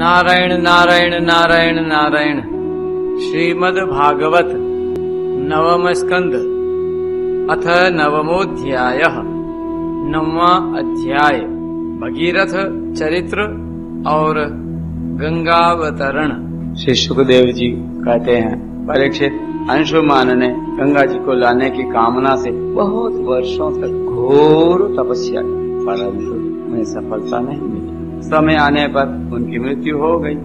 नारायण नारायण नारायण नारायण। श्रीमद् भागवत नवम स्कंद अथ नवमोऽध्यायः। नववां अध्याय भगीरथ चरित्र और गंगावतरण। श्री सुखदेव जी कहते हैं, परीक्षित, अंशुमान ने गंगा जी को लाने की कामना से बहुत वर्षों तक घोर तपस्या की, परंतु उन्हें सफलता नहीं मिली। समय आने पर उनकी मृत्यु हो गई।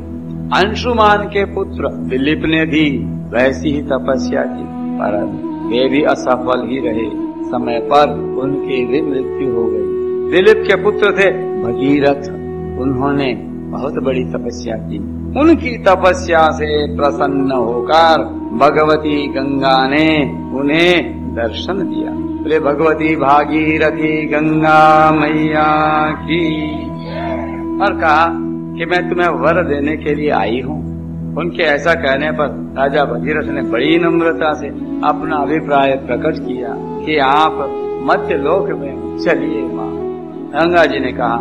अंशुमान के पुत्र दिलीप ने भी वैसी ही तपस्या की, परंतु वे भी असफल ही रहे। समय पर उनकी भी मृत्यु हो गई। दिलीप के पुत्र थे भगीरथ। उन्होंने बहुत बड़ी तपस्या की। उनकी तपस्या से प्रसन्न होकर भगवती गंगा ने उन्हें दर्शन दिया। बोले भगवती भागीरथी गंगा मैया की। और कहा कि मैं तुम्हें वर देने के लिए आई हूँ। उनके ऐसा कहने पर राजा भगीरथ ने बड़ी नम्रता से अपना अभिप्राय प्रकट किया कि आप मध्य लोक में चलिए माँ। गंगा जी ने कहा,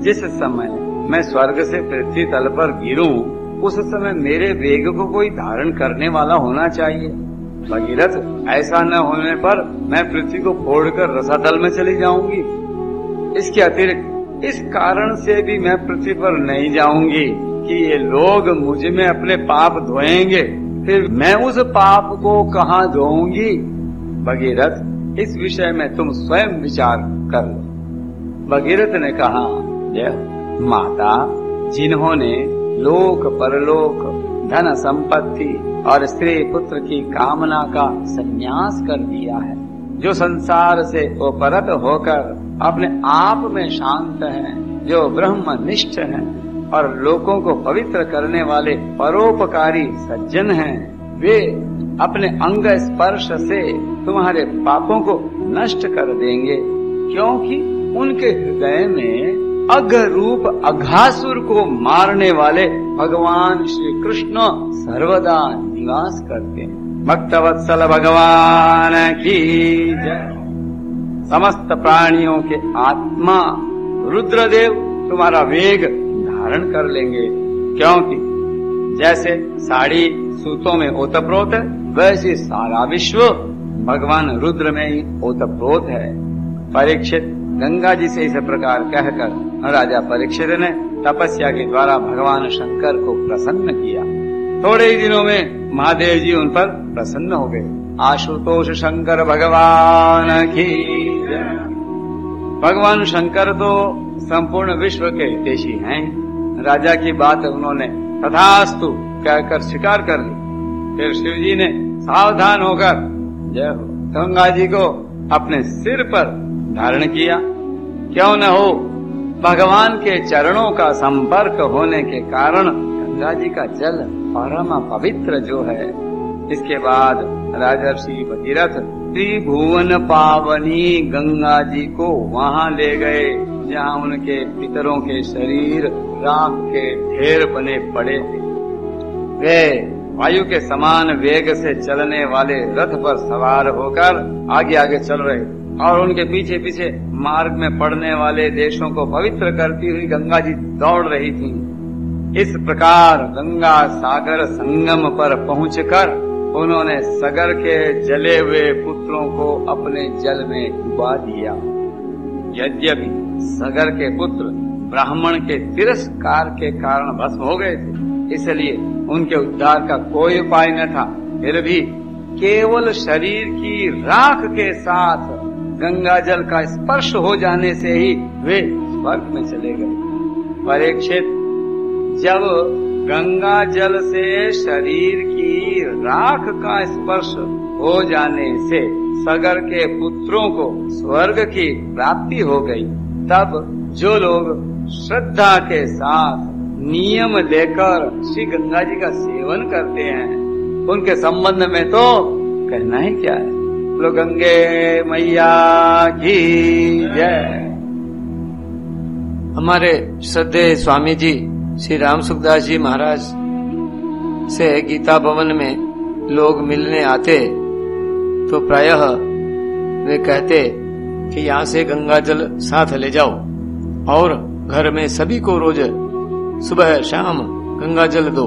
जिस समय मैं स्वर्ग से पृथ्वी तल पर गिरूं, उस समय मेरे वेग को कोई धारण करने वाला होना चाहिए। भगीरथ, ऐसा न होने पर मैं पृथ्वी को फोड़कर रसातल में चली जाऊंगी। इसके अतिरिक्त इस कारण से भी मैं पृथ्वी पर नहीं जाऊंगी कि ये लोग मुझ में अपने पाप धोएंगे, फिर मैं उस पाप को कहाँ धोऊंगी। भगीरथ, इस विषय में तुम स्वयं विचार कर लो। भगीरथ ने कहा, माता, जिन्होंने लोक परलोक, धन संपत्ति और स्त्री पुत्र की कामना का संन्यास कर दिया है, जो संसार से उपरत होकर अपने आप में शांत हैं, जो ब्रह्मनिष्ठ हैं और लोगों को पवित्र करने वाले परोपकारी सज्जन हैं, वे अपने अंग स्पर्श से तुम्हारे पापों को नष्ट कर देंगे, क्योंकि उनके हृदय में अघरूप अघासुर को मारने वाले भगवान श्री कृष्ण सर्वदा निवास करते हैं। भक्तवत्सल भगवान की जय। समस्त प्राणियों के आत्मा रुद्रदेव तुम्हारा वेग धारण कर लेंगे, क्योंकि जैसे साड़ी सूतों में ओतप्रोत है, वैसे सारा विश्व भगवान रुद्र में ही ओतप्रोत है। परीक्षित, गंगा जी से इस प्रकार कहकर राजा परीक्षित ने तपस्या के द्वारा भगवान शंकर को प्रसन्न किया। थोड़े ही दिनों में महादेव जी उन पर प्रसन्न हो गए। आशुतोष शंकर भगवान की। भगवान शंकर तो संपूर्ण विश्व के हितैषी हैं। राजा की बात उन्होंने तथास्तु कहकर स्वीकार कर ली। फिर शिव जी ने सावधान होकर जय हो गंगा जी को अपने सिर पर धारण किया। क्यों न हो, भगवान के चरणों का संपर्क होने के कारण गंगा जी का जल परम पवित्र जो है। इसके बाद राजर्षि भगीरथ त्रिभुवन पावनी गंगा जी को वहाँ ले गए, जहाँ उनके पितरों के शरीर राख के ढेर बने पड़े थे। वे वायु के समान वेग से चलने वाले रथ पर सवार होकर आगे आगे चल रहे, और उनके पीछे पीछे मार्ग में पड़ने वाले देशों को पवित्र करती हुई गंगा जी दौड़ रही थी। इस प्रकार गंगा सागर संगम पर पहुंचकर उन्होंने सगर के जले हुए पुत्रों को अपने जल में डुबा दिया। यद्यपि सगर के पुत्र ब्राह्मण के तिरस्कार के कारण भस्म हो गए थे, इसलिए उनके उद्धार का कोई उपाय न था। फिर भी केवल शरीर की राख के साथ गंगा जल का स्पर्श हो जाने से ही वे स्वर्ग में चले गए। परीक्षित, जब गंगा जल से शरीर की राख का स्पर्श हो जाने से सगर के पुत्रों को स्वर्ग की प्राप्ति हो गई, तब जो लोग श्रद्धा के साथ नियम लेकर श्री गंगा जी का सेवन करते हैं, उनके संबंध में तो कहना ही क्या है। बोलो गंगे मैया की जय। हमारे श्रद्धेय स्वामी जी श्री राम सुखदास जी महाराज से गीता भवन में लोग मिलने आते तो प्रायः वे कहते कि यहाँ से गंगा जल साथ ले जाओ और घर में सभी को रोज सुबह शाम गंगा जल दो।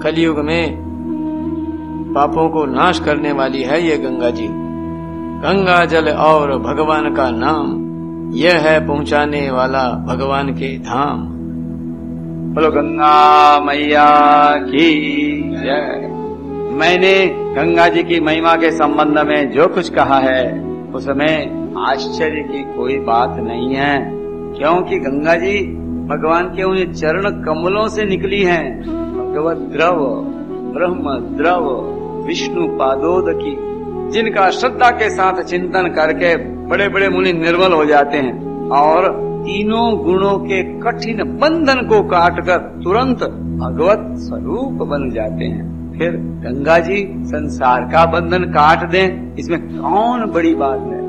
कलयुग में पापों को नाश करने वाली है ये गंगा जी। गंगा जल और भगवान का नाम, यह है पहुंचाने वाला भगवान के धाम। बोलो गंगा मैया की जय। मैंने गंगा जी की महिमा के संबंध में जो कुछ कहा है उसमें आश्चर्य की कोई बात नहीं है, क्योंकि गंगा जी भगवान के उन चरण कमलों से निकली हैं। भगवत द्रव, ब्रह्म द्रव, विष्णु पादोदकी, जिनका श्रद्धा के साथ चिंतन करके बड़े बड़े मुनि निर्मल हो जाते हैं और तीनों गुणों के कठिन बंधन को काटकर तुरंत भगवत स्वरूप बन जाते हैं। फिर गंगा जी संसार का बंधन काट दें, इसमें कौन बड़ी बात है।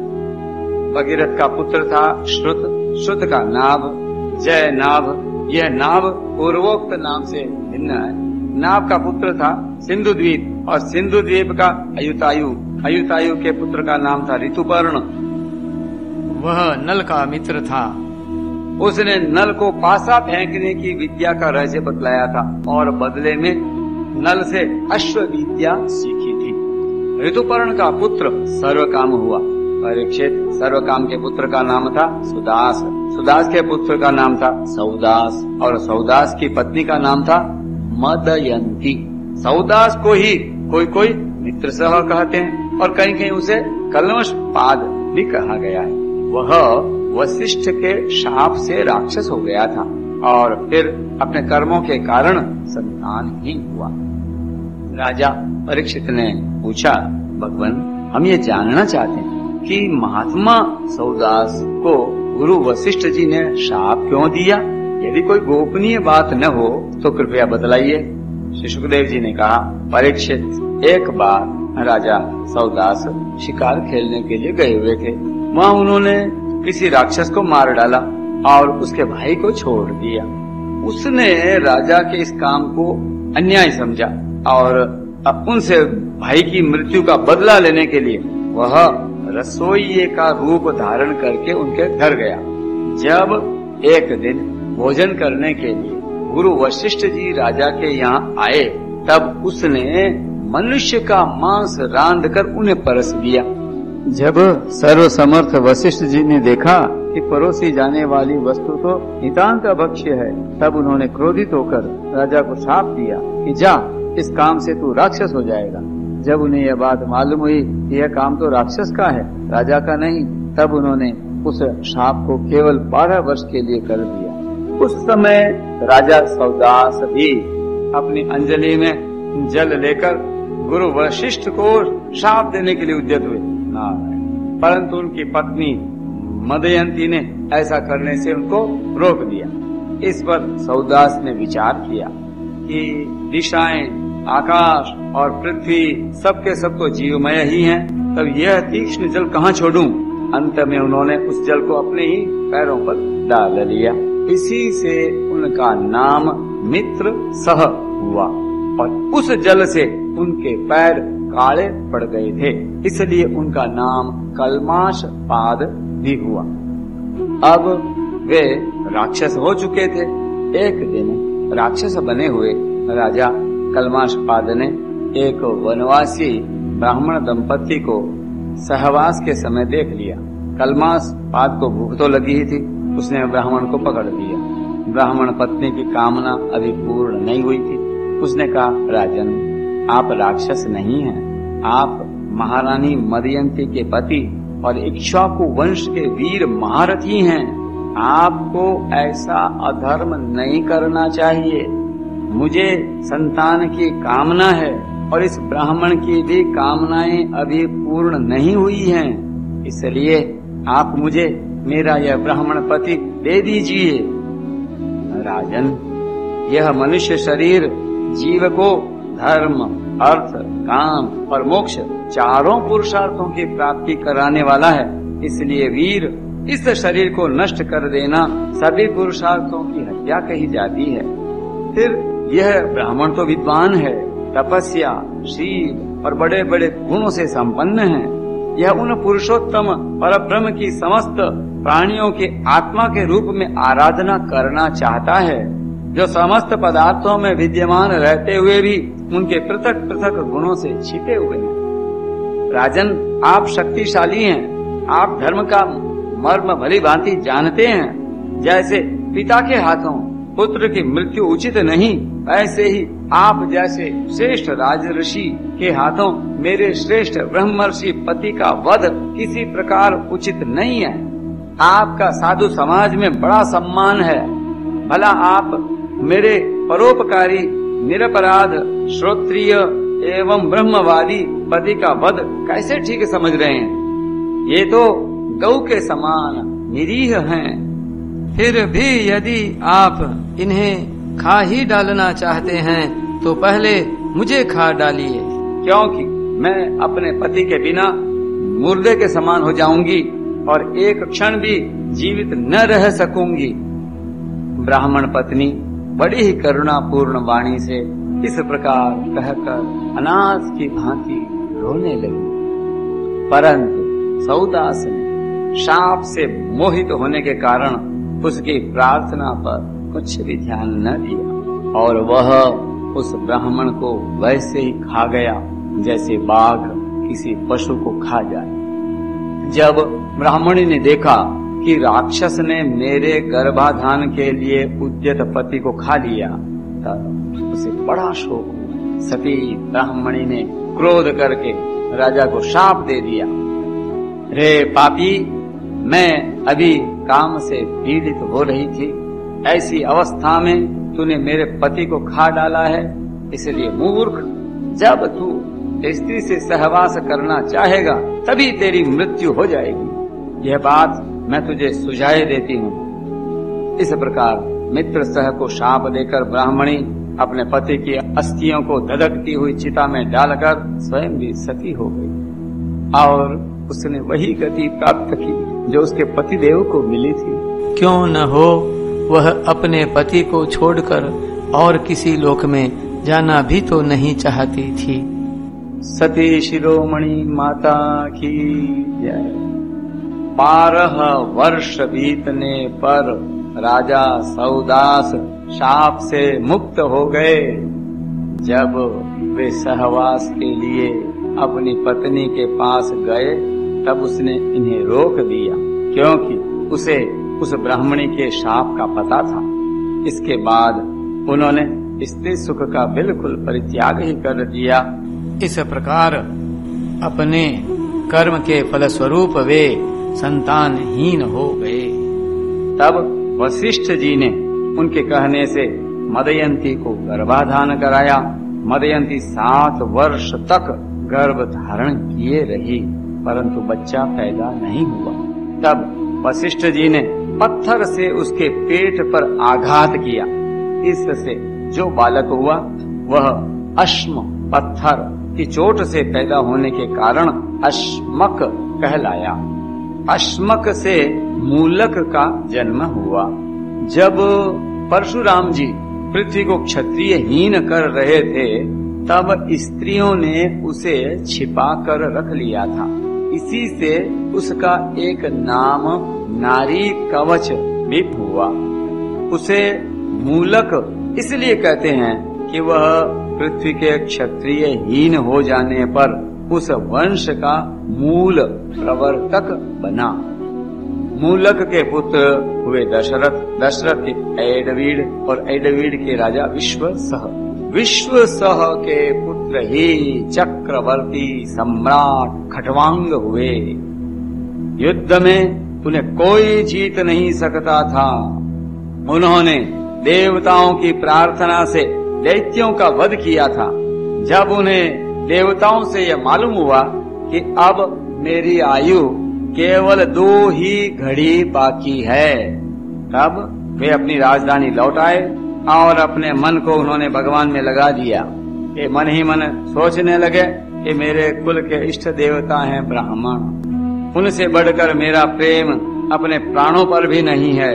भगीरथ का पुत्र था श्रुत, श्रुत का नाभ, जय नाभ। यह नाभ पूर्वोक्त नाम से भिन्न है। नाभ का पुत्र था सिंधु द्वीप और सिंधु द्वीप का अयुतायु, अयुतायु के पुत्र का नाम था ऋतुपर्ण। वह नल का मित्र था। उसने नल को पासा फेंकने की विद्या का रहस्य बतलाया था और बदले में नल से अश्व विद्या सीखी थी। ऋतुपर्ण का पुत्र सर्वकाम हुआ। परीक्षित सर्वकाम के पुत्र का नाम था सुदास, सुदास के पुत्र का नाम था सौदास और सौदास की पत्नी का नाम था मदयंती। सौदास को ही कोई कोई मित्र सह कहते हैं और कहीं कहीं उसे कलमश पाद भी कहा गया है। वह वशिष्ठ के शाप से राक्षस हो गया था और फिर अपने कर्मों के कारण संतानहीन हुआ। राजा परीक्षित ने पूछा, भगवान हम ये जानना चाहते हैं कि महात्मा सौदास को गुरु वशिष्ठ जी ने शाप क्यों दिया। यदि कोई गोपनीय बात न हो तो कृपया बतलाइए। श्री सुखदेव जी ने कहा, परीक्षित, एक बार राजा सौदास शिकार खेलने के लिए गए हुए थे। वहाँ उन्होंने किसी राक्षस को मार डाला और उसके भाई को छोड़ दिया। उसने राजा के इस काम को अन्याय समझा और उनसे भाई की मृत्यु का बदला लेने के लिए वह रसोइये का रूप धारण करके उनके घर गया। जब एक दिन भोजन करने के लिए गुरु वशिष्ठ जी राजा के यहाँ आए, तब उसने मनुष्य का मांस रांध कर उन्हें परस दिया। जब सर्वसमर्थ वशिष्ठ जी ने देखा कि परोसी जाने वाली वस्तु तो नितांत अभक्ष्य है, तब उन्होंने क्रोधित होकर राजा को शाप दिया कि जा, इस काम से तू राक्षस हो जाएगा। जब उन्हें यह बात मालूम हुई कि यह काम तो राक्षस का है, राजा का नहीं, तब उन्होंने उस शाप को केवल 12 वर्ष के लिए कर दिया। उस समय राजा सौदास भी अपनी अंजलि में जल लेकर गुरु वशिष्ठ को शाप देने के लिए उद्यत हुए, परंतु उनकी पत्नी मदयंती ने ऐसा करने से उनको रोक दिया। इस पर सौदास ने विचार किया कि दिशाएं, आकाश और पृथ्वी सबके सब तो जीवमय ही हैं, तब यह तीक्ष्ण जल कहाँ छोड़ूं। अंत में उन्होंने उस जल को अपने ही पैरों पर डाल लिया। इसी से उनका नाम मित्र सह हुआ और उस जल से उनके पैर काले पड़ गए थे, इसलिए उनका नाम कलमाश पाद भी हुआ। अब वे राक्षस हो चुके थे। एक दिन राक्षस बने हुए राजा कलमाश पाद ने एक वनवासी ब्राह्मण दंपति को सहवास के समय देख लिया। कलमाश पाद को भूख तो लगी ही थी, उसने ब्राह्मण को पकड़ लिया। ब्राह्मण पत्नी की कामना अभी पूर्ण नहीं हुई थी। उसने कहा, राजन, आप राक्षस नहीं हैं, आप महारानी मदयंती के पति और इक्ष्वाकु वंश के वीर महारथी हैं। आपको ऐसा अधर्म नहीं करना चाहिए। मुझे संतान की कामना है और इस ब्राह्मण की भी कामनाएं अभी पूर्ण नहीं हुई हैं, इसलिए आप मुझे मेरा यह ब्राह्मण पति दे दीजिए। राजन, यह मनुष्य शरीर जीव को धर्म, अर्थ, काम और मोक्ष चारों पुरुषार्थों की प्राप्ति कराने वाला है, इसलिए वीर, इस शरीर को नष्ट कर देना सभी पुरुषार्थों की हत्या कही जाती है। फिर यह ब्राह्मण तो विद्वान है, तपस्या, शील और बड़े बड़े गुणों से संपन्न है। यह उन पुरुषोत्तम परब्रह्म की समस्त प्राणियों के आत्मा के रूप में आराधना करना चाहता है। जो समस्त पदार्थों में विद्यमान रहते हुए भी उनके पृथक पृथक गुणों से छिपे हुए हैं। राजन, आप शक्तिशाली हैं, आप धर्म का मर्म भली भांति जानते हैं। जैसे पिता के हाथों पुत्र की मृत्यु उचित नहीं, ऐसे ही आप जैसे श्रेष्ठ राजऋषि के हाथों मेरे श्रेष्ठ ब्रह्मर्षि पति का वध किसी प्रकार उचित नहीं है। आपका साधु समाज में बड़ा सम्मान है। भला आप मेरे परोपकारी निरपराध श्रोत्रिय एवं ब्रह्मवादी पति का वध कैसे ठीक समझ रहे हैं? ये तो गौ के समान निरीह हैं। फिर भी यदि आप इन्हें खा ही डालना चाहते हैं तो पहले मुझे खा डालिए, क्योंकि मैं अपने पति के बिना मुर्दे के समान हो जाऊंगी और एक क्षण भी जीवित न रह सकूंगी। ब्राह्मण पत्नी बड़ी ही करुणापूर्ण वाणी से इस प्रकार कहकर अनाथ की भांति रोने लगी। परंतु सौदास ने शाप से मोहित होने के कारण उसकी प्रार्थना पर कुछ भी ध्यान न दिया और वह उस ब्राह्मण को वैसे ही खा गया जैसे बाघ किसी पशु को खा जाए। जब ब्राह्मणी ने देखा कि राक्षस ने मेरे गर्भाधान के लिए उद्यत पति को खा लिया, तब उसे बड़ा शोक हुआ। सती ब्राह्मणी ने क्रोध करके राजा को शाप दे दिया, रे पापी, मैं अभी काम से पीड़ित हो रही थी, ऐसी अवस्था में तूने मेरे पति को खा डाला है, इसलिए मूर्ख, जब तू स्त्री से सहवास करना चाहेगा तभी तेरी मृत्यु हो जाएगी। यह बात मैं तुझे सुझाए देती हूँ। इस प्रकार मित्र सह को शाप देकर ब्राह्मणी अपने पति की अस्थियों को धधकती हुई चिता में डालकर स्वयं भी सती हो गई और उसने वही गति प्राप्त की जो उसके पतिदेव को मिली थी। क्यों न हो, वह अपने पति को छोड़कर और किसी लोक में जाना भी तो नहीं चाहती थी। सती शिरोमणि माता की जय। 12 वर्ष बीतने पर राजा सौदास शाप से मुक्त हो गए। जब वे सहवास के लिए अपनी पत्नी के पास गए तब उसने इन्हें रोक दिया, क्योंकि उसे उस ब्राह्मणी के शाप का पता था। इसके बाद उन्होंने स्त्री सुख का बिल्कुल परित्याग ही कर दिया। इस प्रकार अपने कर्म के फलस्वरूप वे संतानहीन हो गए। तब वशिष्ठ जी ने उनके कहने से मदयंती को गर्भाधान कराया। मदयंती 7 वर्ष तक गर्भ धारण किए रही, परंतु बच्चा पैदा नहीं हुआ। तब वशिष्ठ जी ने पत्थर से उसके पेट पर आघात किया। इससे जो बालक हुआ वह अश्म पत्थर की चोट से पैदा होने के कारण अश्मक कहलाया। अश्मक से मूलक का जन्म हुआ। जब परशुराम जी पृथ्वी को क्षत्रिय हीन कर रहे थे तब स्त्रियों ने उसे छिपा कर रख लिया था। इसी से उसका एक नाम नारी कवच भी हुआ। उसे मूलक इसलिए कहते हैं कि वह पृथ्वी के क्षत्रिय हीन हो जाने पर उस वंश का मूल प्रवर्तक बना। मूलक के पुत्र हुए दशरथ, दशरथ के एडवीड और एडवीड के राजा विश्वसह। विश्वसह के पुत्र ही चक्रवर्ती सम्राट खटवांग हुए। युद्ध में उन्हें कोई जीत नहीं सकता था। उन्होंने देवताओं की प्रार्थना से दैत्यों का वध किया था। जब उन्हें देवताओं से यह मालूम हुआ कि अब मेरी आयु केवल 2 ही घड़ी बाकी है, तब वे अपनी राजधानी लौट आए और अपने मन को उन्होंने भगवान में लगा दिया। ये मन ही मन सोचने लगे कि मेरे कुल के इष्ट देवता हैं ब्राह्मण, उनसे बढ़कर मेरा प्रेम अपने प्राणों पर भी नहीं है।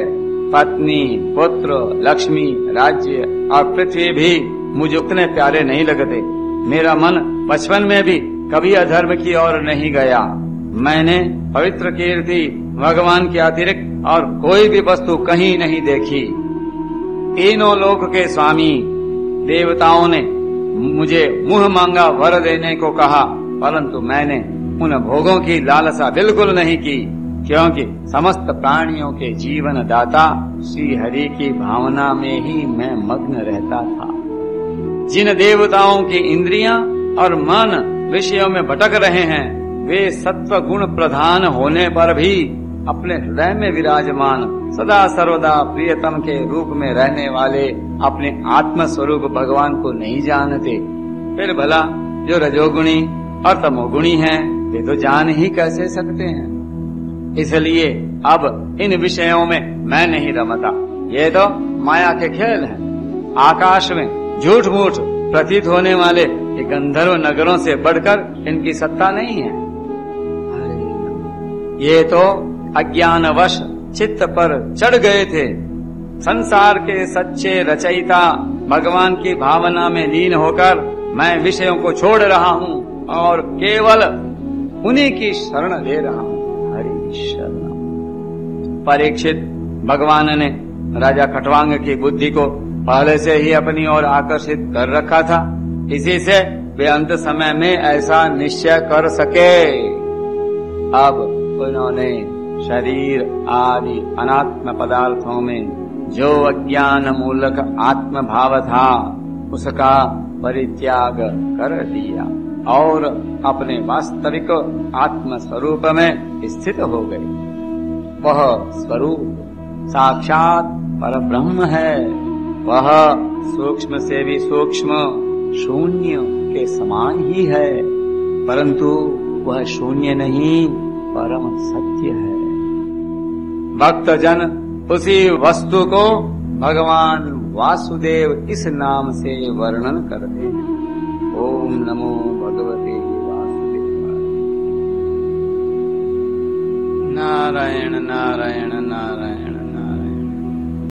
पत्नी, पुत्र, लक्ष्मी, राज्य और पृथ्वी भी मुझे उतने प्यारे नहीं लगते। मेरा मन बचपन में भी कभी अधर्म की ओर नहीं गया। मैंने पवित्र कीर्ति भगवान के अतिरिक्त और कोई भी वस्तु कहीं नहीं देखी। तीनों लोक के स्वामी देवताओं ने मुझे मुंह मांगा वर देने को कहा, परंतु मैंने उन भोगों की लालसा बिल्कुल नहीं की, क्योंकि समस्त प्राणियों के जीवन दाता श्री हरि की भावना में ही मैं मग्न रहता था। जिन देवताओं की इंद्रियां और मन विषयों में भटक रहे हैं, वे सत्व गुण प्रधान होने पर भी अपने हृदय में विराजमान सदा सर्वदा प्रियतम के रूप में रहने वाले अपने आत्म स्वरूप भगवान को नहीं जानते। फिर भला जो रजोगुणी और तमोगुणी हैं, वे तो जान ही कैसे सकते हैं। इसलिए अब इन विषयों में मैं नहीं रमता। ये तो माया के खेल हैं। आकाश में झूठ मूठ प्रतीत होने वाले ये गंधर्व नगरों से बढ़कर इनकी सत्ता नहीं है। ये तो अज्ञानवश चित्त पर चढ़ गए थे। संसार के सच्चे रचयिता भगवान की भावना में लीन होकर मैं विषयों को छोड़ रहा हूँ और केवल उन्हीं की शरण ले रहा हूँ। हरि शरण। परीक्षित, भगवान ने राजा खटवांग की बुद्धि को पहले से ही अपनी ओर आकर्षित कर रखा था। इसी से वे अंत समय में ऐसा निश्चय कर सके। अब उन्होंने शरीर आदि अनात्म पदार्थों में जो अज्ञान मूलक आत्म भाव था, उसका परित्याग कर दिया और अपने वास्तविक आत्म स्वरूप में स्थित हो गए। वह स्वरूप साक्षात परब्रह्म है। वह सूक्ष्म से भी सूक्ष्म शून्य के समान ही है, परंतु वह शून्य नहीं, परम सत्य है। भक्तजन उसी वस्तु को भगवान वासुदेव इस नाम से वर्णन करते हैं। ओम नमो भगवते वासुदेवाय। नारायण नारायण नारायण।